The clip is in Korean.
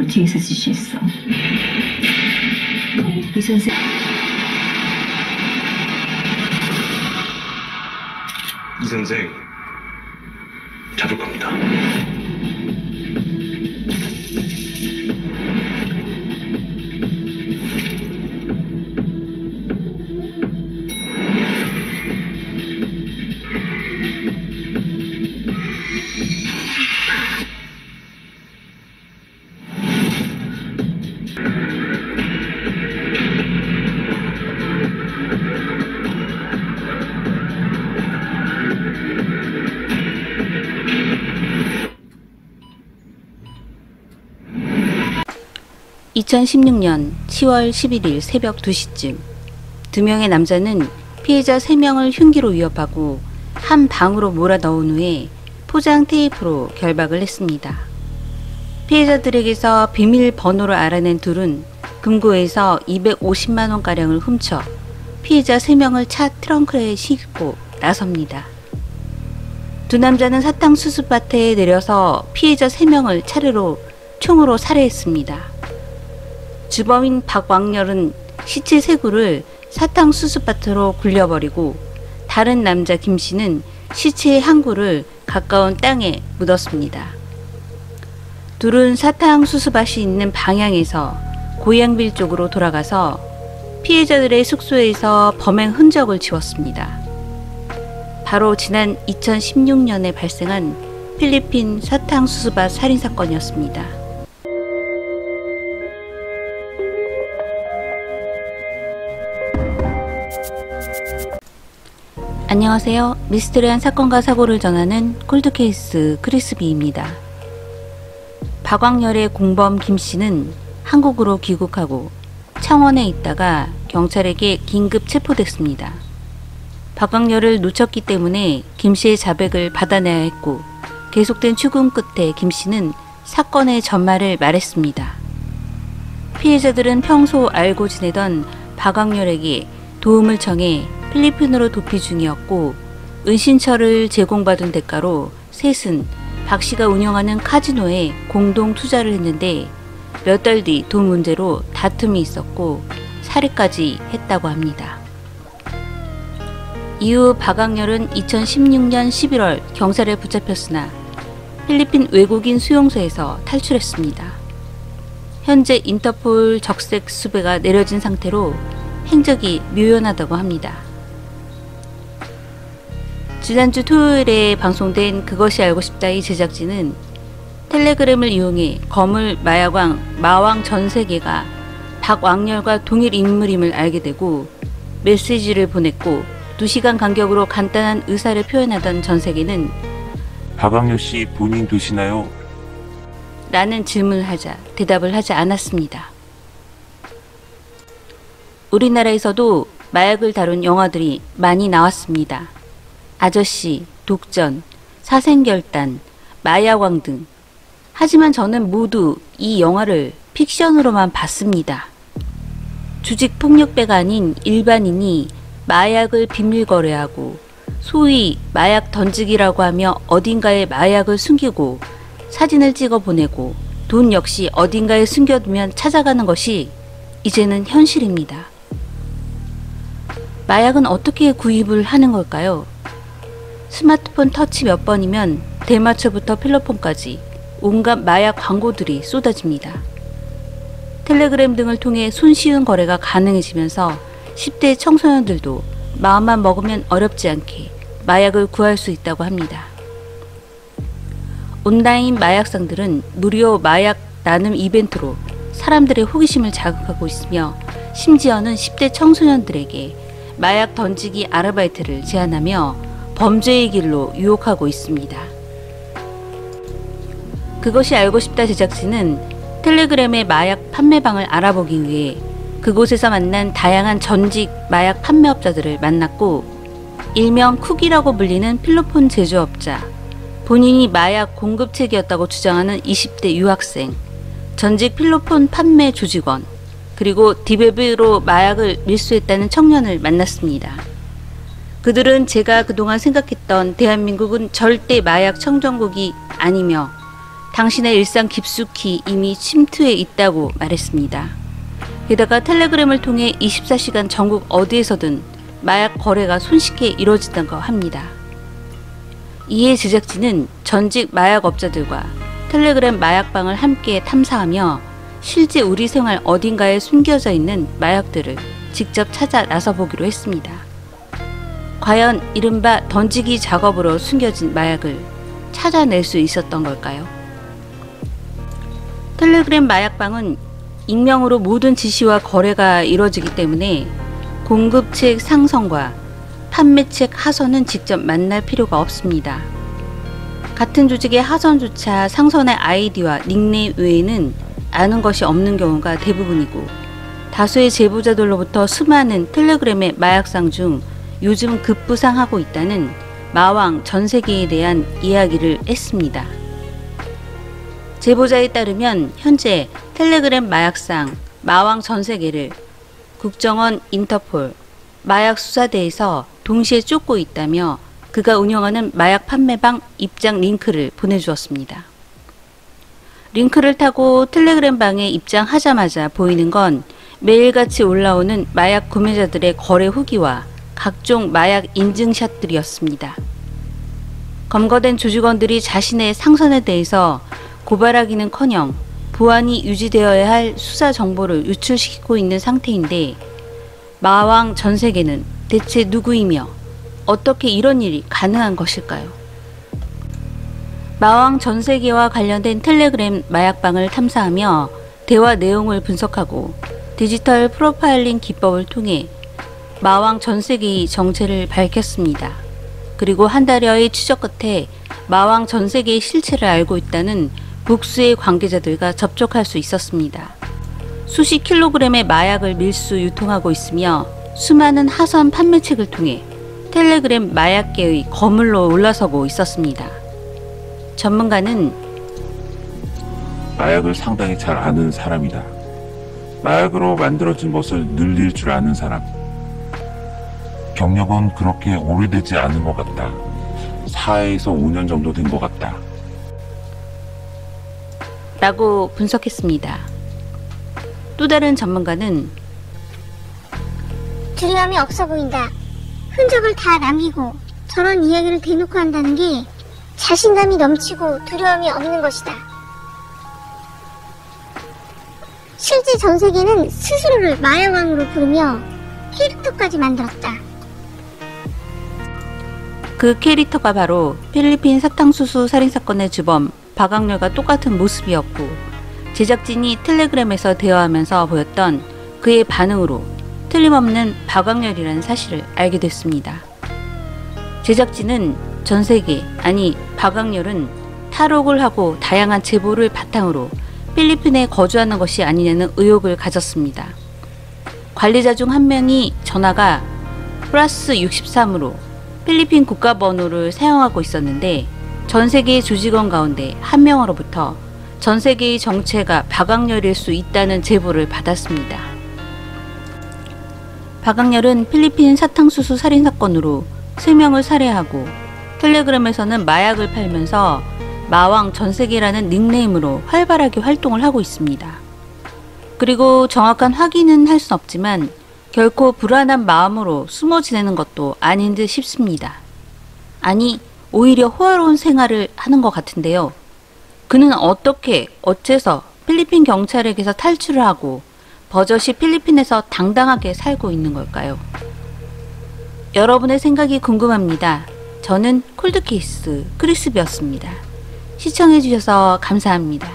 너 뒤에서 지시했어. 이 선생. 이 선생 잡을 겁니다. (2016년 10월 11일) 새벽 2시쯤 2명의 남자는 피해자 3명을 흉기로 위협하고 한 방으로 몰아넣은 후에 포장 테이프로 결박을 했습니다. 피해자들에게서 비밀번호를 알아낸 둘은 금고에서 250만원가량을 훔쳐 피해자 3명을 차 트렁크에 싣고 나섭니다. 두 남자는 사탕수수밭에 내려서 피해자 3명을 차례로 총으로 살해했습니다. 주범인 박왕렬은 시체 3구를 사탕수수밭으로 굴려버리고 다른 남자 김씨는 시체의 한 구를 가까운 땅에 묻었습니다. 둘은 사탕수수밭이 있는 방향에서 고양빌 쪽으로 돌아가서 피해자들의 숙소에서 범행 흔적을 지웠습니다. 바로 지난 2016년에 발생한 필리핀 사탕수수밭 살인사건이었습니다. 안녕하세요. 미스터리한 사건과 사고를 전하는 콜드케이스 크리스비입니다. 박왕렬의 공범 김씨는 한국으로 귀국하고 창원에 있다가 경찰에게 긴급 체포됐습니다. 박왕렬을 놓쳤기 때문에 김씨의 자백을 받아내야 했고 계속된 추궁 끝에 김씨는 사건의 전말을 말했습니다. 피해자들은 평소 알고 지내던 박왕렬에게 도움을 청해 필리핀으로 도피 중이었고 은신처를 제공받은 대가로 셋은 박씨가 운영하는 카지노에 공동 투자를 했는데 몇 달 뒤 돈 문제로 다툼이 있었고 살해까지 했다고 합니다. 이후 박왕렬은 2016년 11월 경찰에 붙잡혔으나 필리핀 외국인 수용소에서 탈출했습니다. 현재 인터폴 적색 수배가 내려진 상태로 행적이 묘연하다고 합니다. 지난주 토요일에 방송된 그것이 알고 싶다의 제작진은 텔레그램을 이용해 거물 마야광 마왕 전세계가 박왕렬과 동일 인물임을 알게 되고 메시지를 보냈고 2시간 간격으로 간단한 의사를 표현하던 전세계는 박왕렬 씨 본인 되시나요? 라는 질문을 하자 대답을 하지 않았습니다. 우리나라에서도 마약을 다룬 영화들이 많이 나왔습니다. 아저씨, 독전, 사생결단, 마야광 등. 하지만 저는 모두 이 영화를 픽션으로만 봤습니다. 조직 폭력배가 아닌 일반인이 마약을 비밀 거래하고 소위 마약 던지기라고 하며 어딘가에 마약을 숨기고 사진을 찍어 보내고 돈 역시 어딘가에 숨겨두면 찾아가는 것이 이제는 현실입니다. 마약은 어떻게 구입을 하는 걸까요? 스마트폰 터치 몇 번이면 대마초부터 필로폰까지 온갖 마약 광고들이 쏟아집니다. 텔레그램 등을 통해 손쉬운 거래가 가능해지면서 10대 청소년들도 마음만 먹으면 어렵지 않게 마약을 구할 수 있다고 합니다. 온라인 마약상들은 무료 마약 나눔 이벤트로 사람들의 호기심을 자극하고 있으며 심지어는 10대 청소년들에게 마약 던지기 아르바이트를 제안하며 범죄의 길로 유혹하고 있습니다. 그것이 알고 싶다 제작진은 텔레그램의 마약 판매방을 알아보기 위해 그곳에서 만난 다양한 전직 마약 판매업자들을 만났고 일명 쿡이라고 불리는 필로폰 제조업자, 본인이 마약 공급책이었다고 주장하는 20대 유학생, 전직 필로폰 판매 조직원, 그리고 디베브로 마약을 밀수했다는 청년을 만났습니다. 그들은 제가 그동안 생각했던 대한민국은 절대 마약 청정국이 아니며 당신의 일상 깊숙이 이미 침투해 있다고 말했습니다. 게다가 텔레그램을 통해 24시간 전국 어디에서든 마약 거래가 손쉽게 이루어진다고 합니다. 이에 제작진은 전직 마약업자들과 텔레그램 마약방을 함께 탐사하며 실제 우리 생활 어딘가에 숨겨져 있는 마약들을 직접 찾아 나서보기로 했습니다. 과연 이른바 던지기 작업으로 숨겨진 마약을 찾아낼 수 있었던 걸까요? 텔레그램 마약방은 익명으로 모든 지시와 거래가 이루어지기 때문에 공급책 상선과 판매책 하선은 직접 만날 필요가 없습니다. 같은 조직의 하선조차 상선의 아이디와 닉네임 외에는 아는 것이 없는 경우가 대부분이고, 다수의 제보자들로부터 수많은 텔레그램의 마약상 중 요즘 급부상하고 있다는 마왕 전세계에 대한 이야기를 했습니다. 제보자에 따르면 현재 텔레그램 마약상 마왕 전세계를 국정원, 인터폴, 마약수사대에서 동시에 쫓고 있다며 그가 운영하는 마약 판매방 입장 링크를 보내주었습니다. 링크를 타고 텔레그램 방에 입장하자마자 보이는 건 매일같이 올라오는 마약 구매자들의 거래 후기와 각종 마약 인증샷들이었습니다. 검거된 조직원들이 자신의 상선에 대해서 고발하기는커녕 보안이 유지되어야 할 수사 정보를 유출시키고 있는 상태인데, 마왕 전세계는 대체 누구이며 어떻게 이런 일이 가능한 것일까요? 마왕 전세계와 관련된 텔레그램 마약방을 탐사하며 대화 내용을 분석하고 디지털 프로파일링 기법을 통해 마왕 전세계의 정체를 밝혔습니다. 그리고 한 달여의 추적 끝에 마왕 전세계의 실체를 알고 있다는 복수의 관계자들과 접촉할 수 있었습니다. 수십 킬로그램의 마약을 밀수 유통하고 있으며 수많은 하선 판매책을 통해 텔레그램 마약계의 거물로 올라서고 있었습니다. 전문가는 마약을 상당히 잘 아는 사람이다. 마약으로 만들어진 것을 늘릴 줄 아는 사람. 경력은 그렇게 오래되지 않은 것 같다. 4에서 5년 정도 된 것 같다. 라고 분석했습니다. 또 다른 전문가는 두려움이 없어 보인다. 흔적을 다 남기고 저런 이야기를 대놓고 한다는 게 자신감이 넘치고 두려움이 없는 것이다. 실제 전세계는 스스로를 마약왕으로 부르며 캐릭터까지 만들었다. 그 캐릭터가 바로 필리핀 사탕수수 살인사건의 주범 박광렬과 똑같은 모습이었고, 제작진이 텔레그램에서 대화하면서 보였던 그의 반응으로 틀림없는 박광렬이라는 사실을 알게 됐습니다. 제작진은 전세계, 아니 박광렬은 탈옥을 하고 다양한 제보를 바탕으로 필리핀에 거주하는 것이 아니냐는 의혹을 가졌습니다. 관리자 중 한 명이 전화가 플러스 63으로 필리핀 국가번호를 사용하고 있었는데, 전세계의 조직원 가운데 한 명으로부터 전세계의 정체가 박광렬일 수 있다는 제보를 받았습니다. 박광렬은 필리핀 사탕수수 살인사건으로 3명을 살해하고 텔레그램에서는 마약을 팔면서 마왕 전세계라는 닉네임으로 활발하게 활동을 하고 있습니다. 그리고 정확한 확인은 할 순 없지만 결코 불안한 마음으로 숨어 지내는 것도 아닌 듯 싶습니다. 아니, 오히려 호화로운 생활을 하는 것 같은데요. 그는 어떻게, 어째서 필리핀 경찰에게서 탈출을 하고 버젓이 필리핀에서 당당하게 살고 있는 걸까요? 여러분의 생각이 궁금합니다. 저는 콜드케이스 크리스비였습니다. 시청해주셔서 감사합니다.